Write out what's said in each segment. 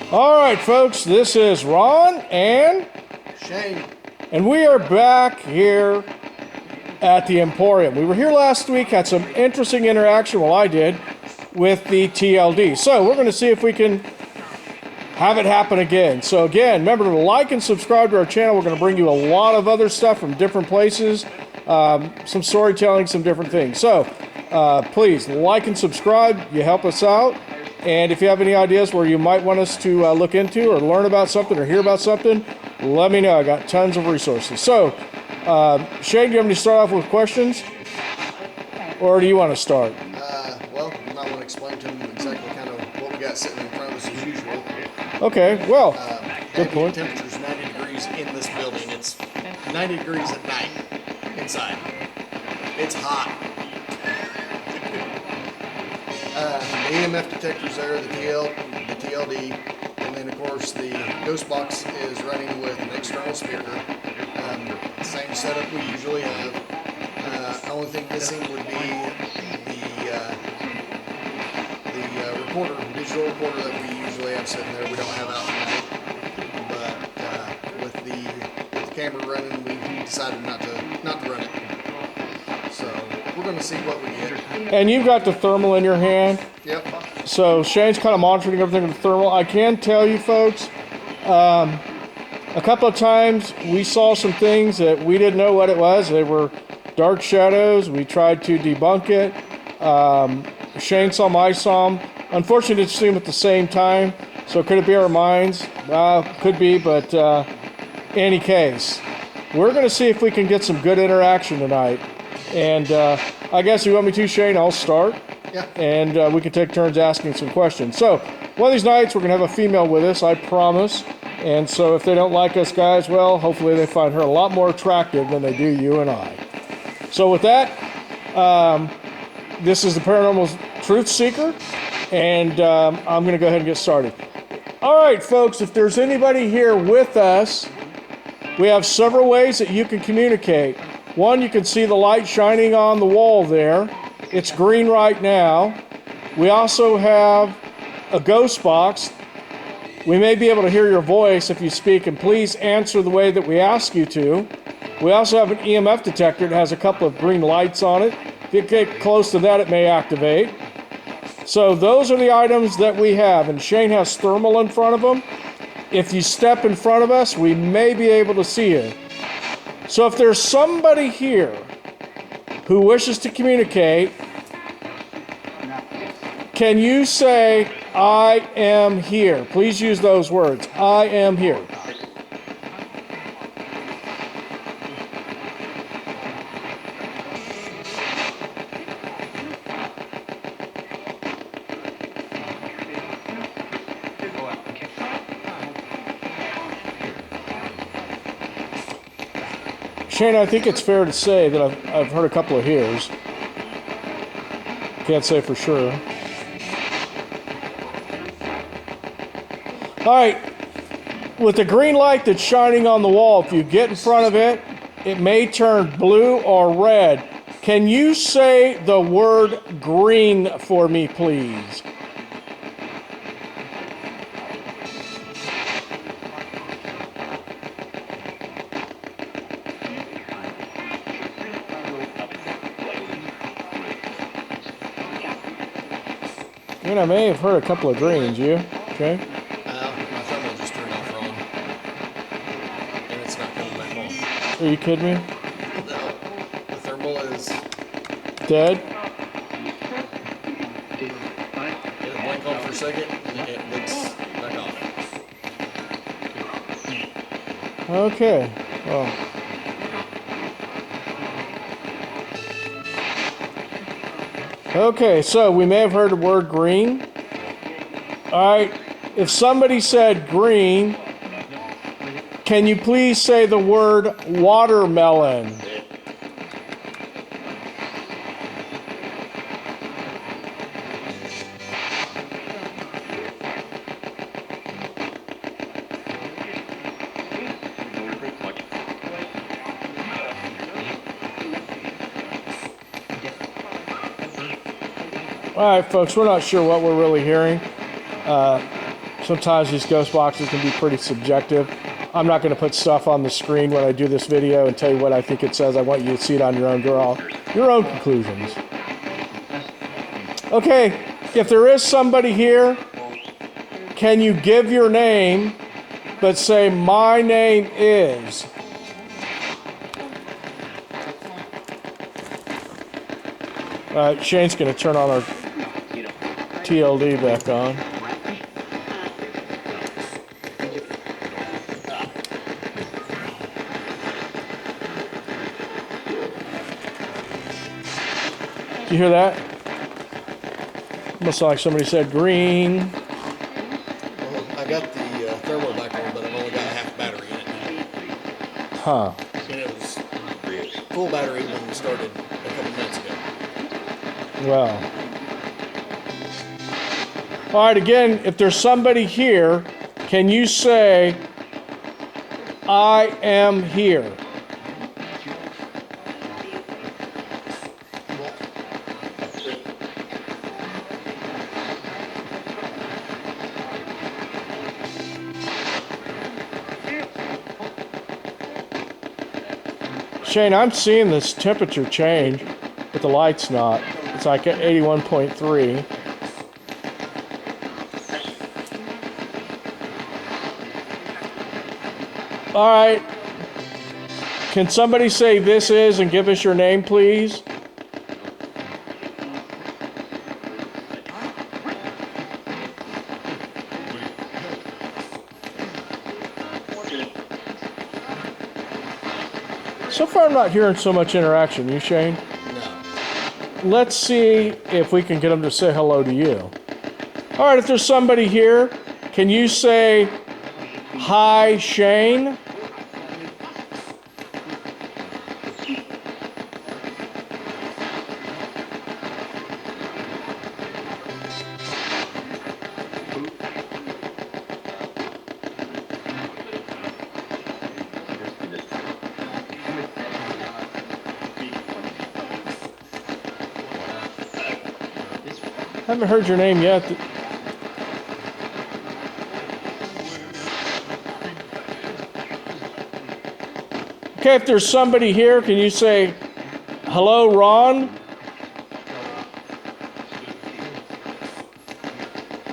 All right, folks, this is Ron and Shane. And we are back here at the Emporium. We were here last week, had some interesting interaction, well, I did, with the TLD. So we're going to see if we can have it happen again. So again, remember to like and subscribe to our channel. We're going to bring you a lot of other stuff from different places, some storytelling, some different things. So please like and subscribe. You help us out. And if you have any ideas where you might want us to look into or learn about something or hear about something, let me know. I got tons of resources. So, Shane, do you have any start off with questions? Or do you want to start? Well, you might want to explain to them exactly kind of what we got sitting in front of us as usual. Okay, well, good point. The temperature's 90 degrees in this building. It's 90 degrees at night inside. It's hot. The EMF detector's there, the TLD, and then of course the ghost box is running with an external speaker. Same setup we usually have. The only thing missing would be the recorder, digital recorder that we usually have sitting there. We don't have out tonight, but with the camera running, we decided not to run it. So we're going to see what we get. And you've got the thermal in your hand. Yep. So Shane's kind of monitoring everything with the thermal. I can tell you, folks, a couple of times we saw some things that we didn't know what it was. They were dark shadows. We tried to debunk it. Shane saw them, I saw them. Unfortunately, it seemed at the same time. So could it be our minds? Could be, but any case, we're going to see if we can get some good interaction tonight. And I guess if you want me to, Shane, I'll start. Yeah. And we can take turns asking some questions. So one of these nights, we're going to have a female with us, I promise. And so if they don't like us guys, well, hopefully they find her a lot more attractive than they do you and I. So with that, this is the Paranormal Truth Seeker, and I'm going to go ahead and get started. All right, folks, if there's anybody here with us, we have several ways that you can communicate. One, you can see the light shining on the wall there. It's green right now. We also have a ghost box. We may be able to hear your voice if you speak, and please answer the way that we ask you to. We also have an EMF detector that has a couple of green lights on it. If you get close to that, it may activate. So those are the items that we have, and Shane has thermal in front of him. If you step in front of us, we may be able to see you. So if there's somebody here who wishes to communicate, can you say, I am here? Please use those words. I am here. Shane, I think it's fair to say that I've heard a couple of hears. Can't say for sure. All right, with the green light that's shining on the wall, if you get in front of it, it may turn blue or red. Can you say the word green for me, please? I may have heard a couple of greens. You? Okay. My thermal just turned off wrong. And it's not coming back on. Are you kidding me? No. The thermal is dead. It'll blink on for a second and then it blinks back off. Okay. Well. Okay, so we may have heard the word green. All right, if somebody said green, can you please say the word watermelon? All right, folks, we're not sure what we're really hearing. Sometimes these ghost boxes can be pretty subjective. I'm not going to put stuff on the screen when I do this video and tell you what I think it says. I want you to see it on your own, draw your own conclusions. Okay, if there is somebody here, can you give your name, but say, my name is? All right, Shane's going to turn on our TLD back on. Did you hear that? Almost like somebody said green. Well, I got the thermal back on, but I've only got half battery in it. Huh. And it was full battery when we started a couple minutes ago. Well. All right, again, if there's somebody here, can you say, I am here? Shane, I'm seeing this temperature change, but the light's not. It's like at 81.3. All right. Can somebody say this is and give us your name, please? So far, I'm not hearing so much interaction. You, Shane? No. Let's see if we can get them to say hello to you. All right, if there's somebody here, can you say, hi, Shane? I haven't heard your name yet. Okay, if there's somebody here, can you say, hello, Ron?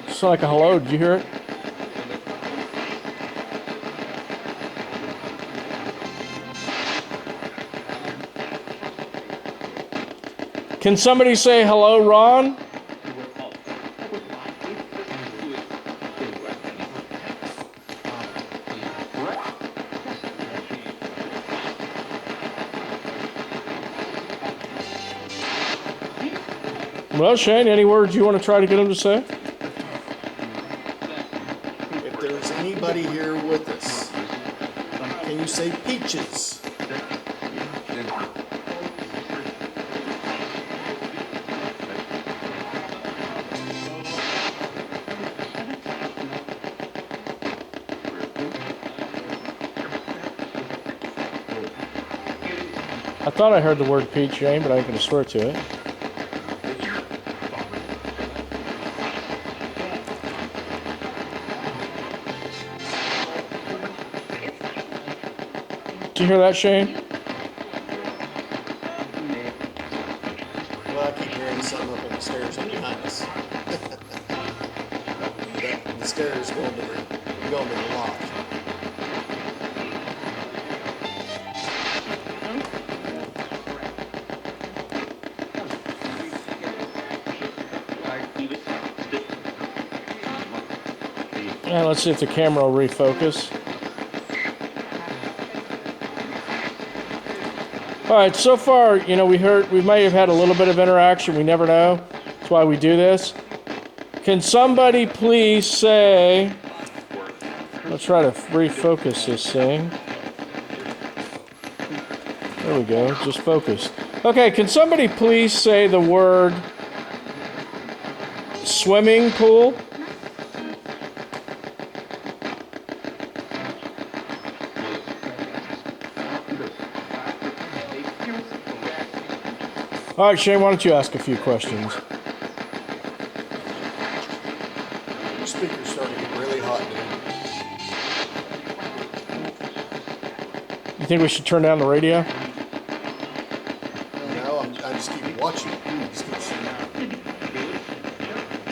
It's like a hello. Did you hear it? Can somebody say hello, Ron? Well, Shane, any words you want to try to get him to say? If there's anybody here with us, can you say peaches? I thought I heard the word peach, Shane, but I ain't going to swear to it. Did you hear that, Shane? Well, I keep hearing something up on the stairs up behind us. The stairs going to the loft. All right, let's see if the camera will refocus. All right, so far, you know, we may have had a little bit of interaction. We never know. That's why we do this. Can somebody please say, let's try to refocus this thing. There we go, just focused. Okay, can somebody please say the word swimming pool? All right, Shane, why don't you ask a few questions? Your speaker's starting to get really hot, dude. You think we should turn down the radio? No, I just keep watching.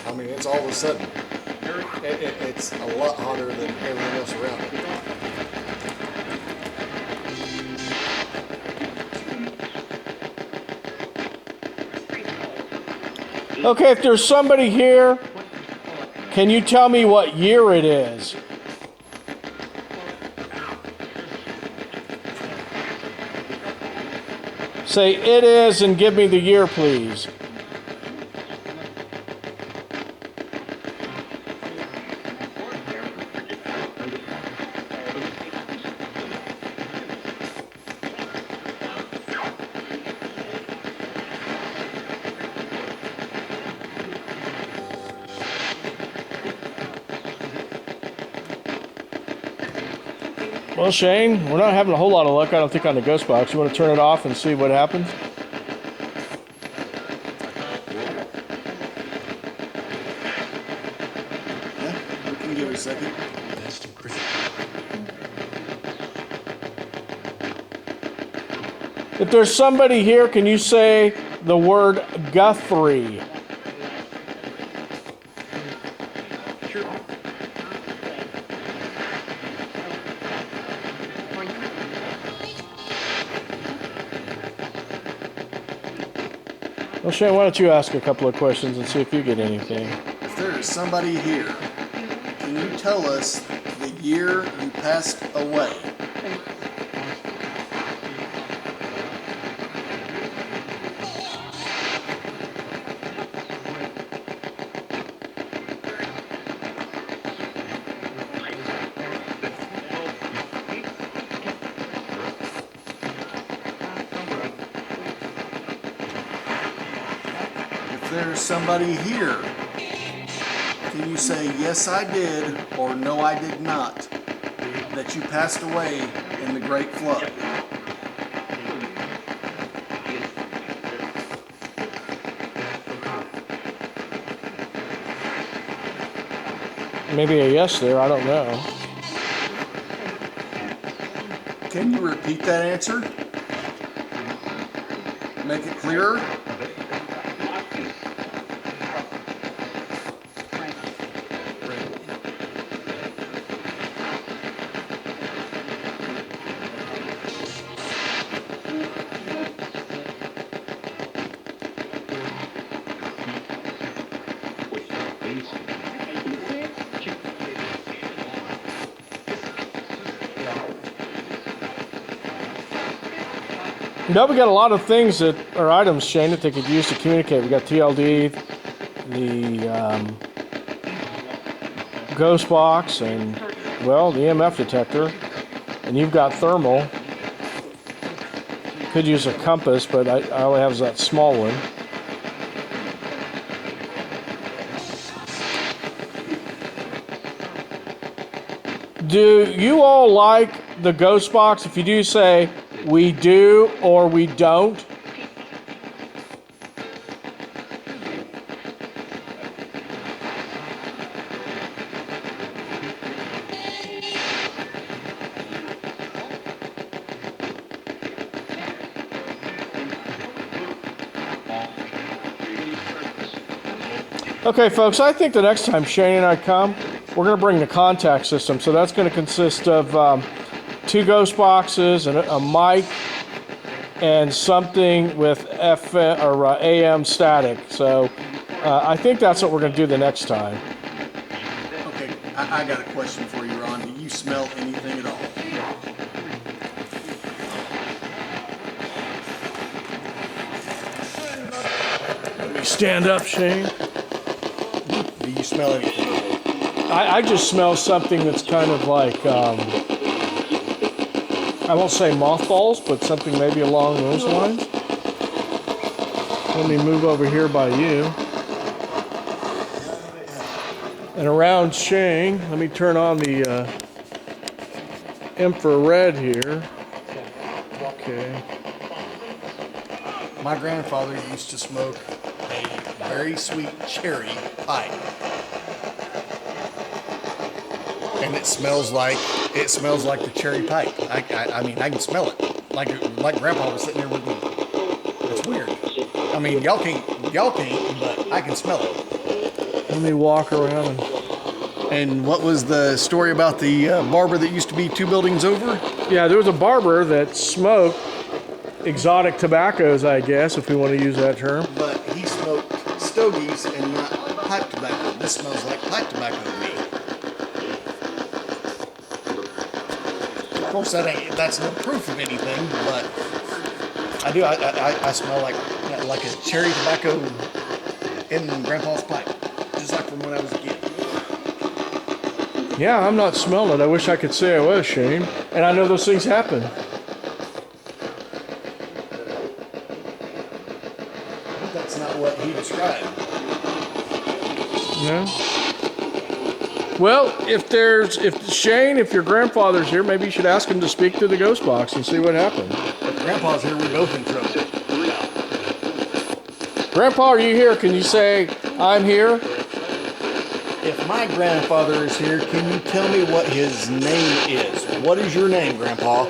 I mean, it's all of a sudden. It's a lot hotter than everything else around it. Okay, if there's somebody here, can you tell me what year it is? Say it is and give me the year, please. Well, Shane, we're not having a whole lot of luck, I don't think, on the ghost box. You want to turn it off and see what happens? Yeah, we can give it a second. If there's somebody here, can you say the word Guthrie? Well, Shane, why don't you ask a couple of questions and see if you get anything? If there is somebody here, can you tell us the year you passed away? If there's somebody here, can you say, yes, I did, or no, I did not, that you passed away in the Great Flood? Maybe a yes there, I don't know. Can you repeat that answer? Make it clearer? No, we got a lot of things that are items, Shane, that they could use to communicate. We got TLD, the ghost box, and, well, the EMF detector. And you've got thermal. Could use a compass, but I only have that small one. Do you all like the ghost box? If you do, say we do or we don't. Okay, folks, I think the next time Shane and I come, we're going to bring the contact system. So that's going to consist of 2 ghost boxes and a mic and something with FM or AM static. So I think that's what we're going to do the next time. Okay, I got a question for you, Ron. Do you smell anything at all? Let me stand up, Shane. Do you smell anything? I just smell something that's kind of like, I won't say mothballs, but something maybe along those lines. Let me move over here by you. And around Shane, let me turn on the infrared here. Okay. My grandfather used to smoke a very sweet cherry pipe. and it smells like the cherry pipe. I mean, I can smell it. Like Grandpa was sitting there with me. It's weird. I mean, y'all can't, but I can smell it. Let me walk around. And what was the story about the barber that used to be 2 buildings over? Yeah, there was a barber that smoked exotic tobaccos, I guess, if we want to use that term. But he smoked stogies and not pipe tobacco. This smells like pipe tobacco to me. Of course, that's no proof of anything, but I smell like a cherry tobacco in Grandpa's pipe, just like from when I was a kid. Yeah, I'm not smelling it. I wish I could say I was, Shane. And I know those things happen. But that's not what he described. No. Well, if Shane, if your grandfather's here, maybe you should ask him to speak to the ghost box and see what happened. If Grandpa's here, we're both in trouble. Grandpa, are you here? Can you say, I'm here? If my grandfather is here, can you tell me what his name is? What is your name, Grandpa?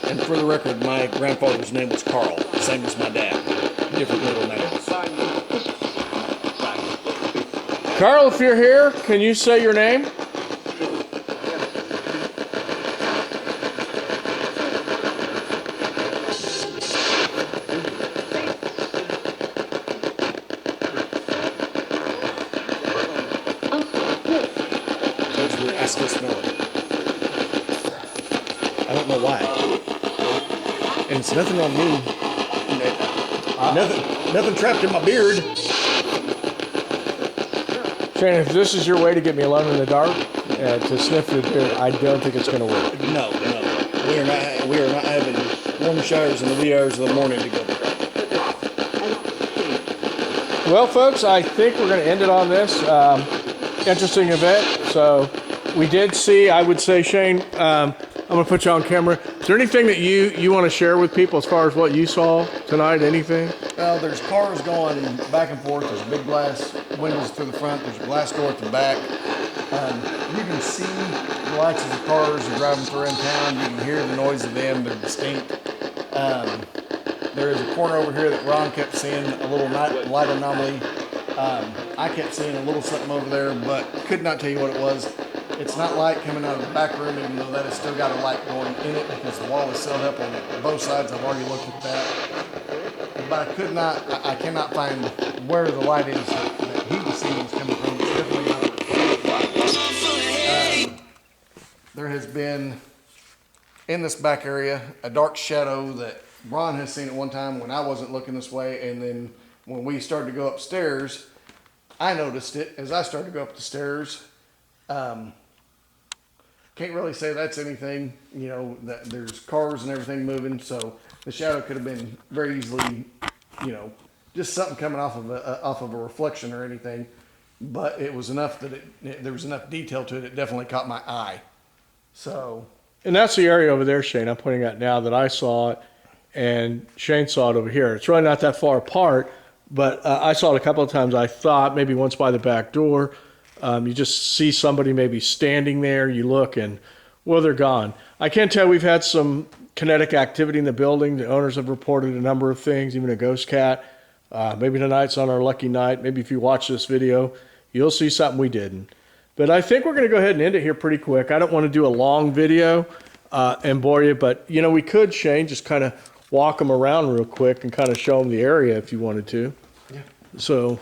And for the record, my grandfather's name was Carl, same as my dad. Different middle names. Carl, if you're here, can you say your name? I still smell it. I don't know why. And it's nothing on me. Nothing trapped in my beard. Shane, if this is your way to get me alone in the dark to sniff your beard, I don't think it's going to work. No. We are not having warm showers in the wee hours of the morning together. Well, folks, I think we're going to end it on this interesting event. So we did see, I would say, Shane, I'm going to put you on camera. Is there anything that you want to share with people as far as what you saw tonight? Anything? Well, there's cars going back and forth. There's big glass windows to the front. There's a glass door at the back. You can see the lights of the cars are driving through in town. You can hear the noise of them. They're distinct. There is a corner over here that Ron kept seeing a little light anomaly. I kept seeing a little something over there, but could not tell you what it was. It's not light coming out of the back room, even though that has still got a light going in it because the wall is sealed up on both sides. I've already looked at that. But I cannot find where the light is that he was seeing was coming from. It's definitely not. There has been, in this back area, a dark shadow that Ron has seen at one time when I wasn't looking this way, and then when we started to go upstairs, I noticed it as I started to go up the stairs. Can't really say that's anything, that there's cars and everything moving, so the shadow could have been very easily, just something coming off of a reflection or anything, but it was enough that there was enough detail to it. It definitely caught my eye. So, And that's the area over there, Shane, I'm pointing out now that I saw it, and Shane saw it over here. It's really not that far apart, but I saw it a couple of times. I thought maybe once by the back door. You just see somebody maybe standing there, you look, and, well, they're gone. I can tell we've had some kinetic activity in the building. The owners have reported a number of things, even a ghost cat. Maybe tonight's on our lucky night. Maybe if you watch this video, you'll see something we didn't. But I think we're going to go ahead and end it here pretty quick. I don't want to do a long video and bore you, but, we could, Shane, just kind of walk them around real quick and kind of show them the area if you wanted to. yeah. So,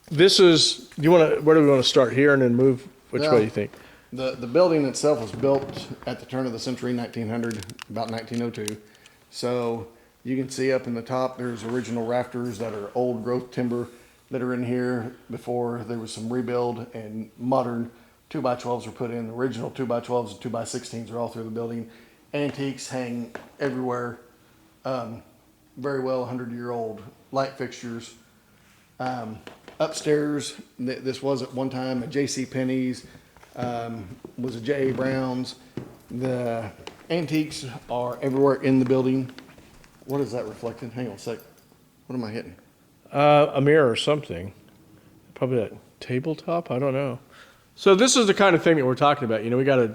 this is, where do we want to start here and then move? Which way do you think? The building itself was built at the turn of the century, 1900, about 1902. So you can see up in the top, there's original rafters that are old growth timber that are in here before there was some rebuild and modern 2x12s were put in. The original 2x12s and 2x16s are all through the building. Antiques hang everywhere. Very well 100-year-old light fixtures. Upstairs, this was at one time a J.C. Penney's, was a J.A. Brown's. The antiques are everywhere in the building. What is that reflecting? Hang on a sec. What am I hitting? A mirror or something. Probably that tabletop. I don't know. So this is the kind of thing that we're talking about. We got to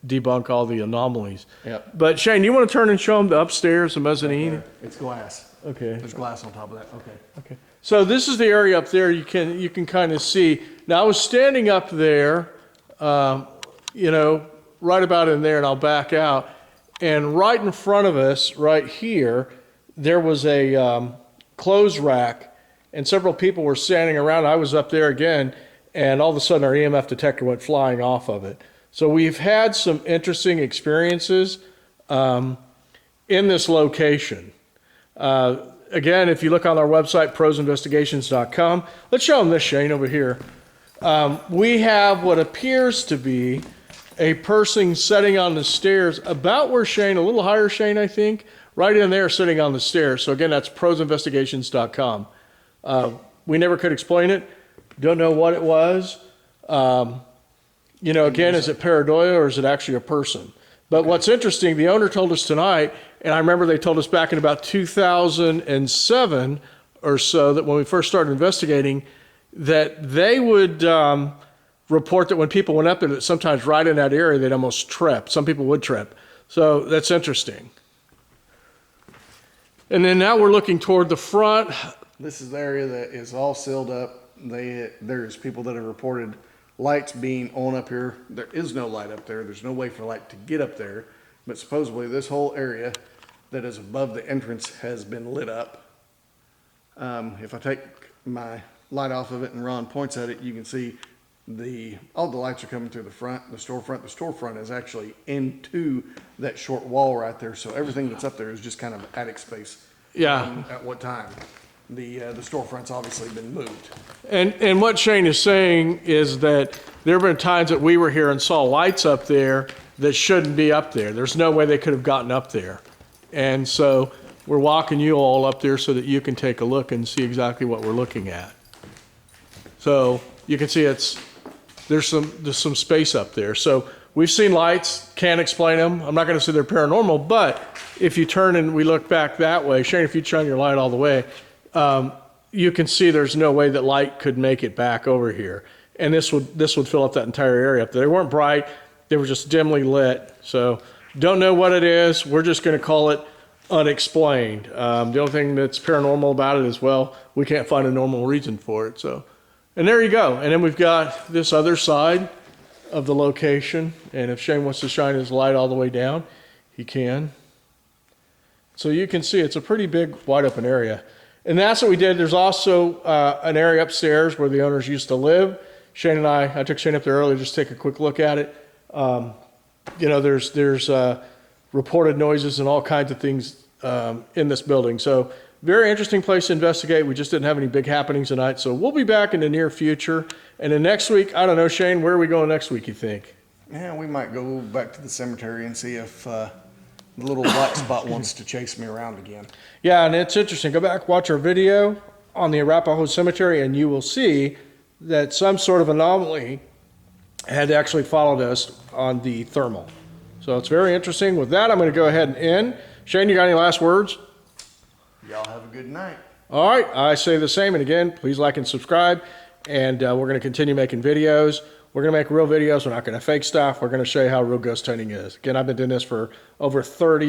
debunk all the anomalies. Yep. But Shane, you want to turn and show them the upstairs, the mezzanine? It's glass. Okay. There's glass on top of that. Okay. Okay. So this is the area up there. You can kind of see. Now I was standing up there, right about in there, and I'll back out. And right in front of us, right here, there was a clothes rack, and several people were standing around. I was up there again, and all of a sudden our EMF detector went flying off of it. So we've had some interesting experiences in this location. Again, if you look on our website, prosinvestigations.com, let's show them this, Shane, over here. We have what appears to be a person sitting on the stairs about where Shane, a little higher, Shane, I think, right in there sitting on the stairs. So again, that's prosinvestigations.com. We never could explain it. Don't know what it was. Again, is it pareidoia or is it actually a person? But what's interesting, the owner told us tonight, and I remember they told us back in about 2007 or so, that when we first started investigating, that they would report that when people went up there, that sometimes right in that area, they'd almost trip. Some people would trip. So that's interesting. And then now we're looking toward the front. This is the area that is all sealed up. There's people that have reported lights being on up here. There is no light up there. There's no way for light to get up there. But supposedly this whole area that is above the entrance has been lit up. If I take my light off of it and Ron points at it, you can see all the lights are coming through the front, the storefront. The storefront is actually into that short wall right there. So everything that's up there is just kind of attic space. Yeah. At what time? The storefront's obviously been moved. And what Shane is saying is that there have been times that we were here and saw lights up there that shouldn't be up there. There's no way they could have gotten up there. And so we're walking you all up there so that you can take a look and see exactly what we're looking at. So you can see there's some space up there. So we've seen lights, can't explain them. I'm not going to say they're paranormal, but if you turn and we look back that way, Shane, if you shine your light all the way, you can see there's no way that light could make it back over here. And this would fill up that entire area up there. They weren't bright, they were just dimly lit. So don't know what it is. We're just going to call it unexplained. The only thing that's paranormal about it is, well, we can't find a normal reason for it. So, and there you go. And then we've got this other side of the location. And if Shane wants to shine his light all the way down, he can. So you can see it's a pretty big, wide open area. And that's what we did. There's also an area upstairs where the owners used to live. Shane and I took Shane up there earlier just to take a quick look at it. There's reported noises and all kinds of things in this building. So very interesting place to investigate. We just didn't have any big happenings tonight. So we'll be back in the near future. And then next week, I don't know, Shane, where are we going next week, you think? Yeah, we might go back to the cemetery and see if the little black spot wants to chase me around again. Yeah, and it's interesting. Go back, watch our video on the Arapahoe Cemetery, and you will see that some sort of anomaly had actually followed us on the thermal. So it's very interesting. With that, I'm going to go ahead and end. Shane, you got any last words? Y'all have a good night. All right, I say the same. And again, please like and subscribe. And we're going to continue making videos. We're going to make real videos. We're not going to fake stuff. We're going to show you how real ghost hunting is. Again, I've been doing this for over 5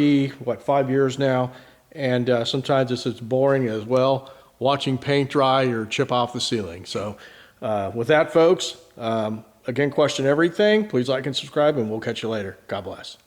years now. And sometimes it's boring as well, watching paint dry or chip off the ceiling. So with that, folks, again, question everything. Please like and subscribe, and we'll catch you later. God bless.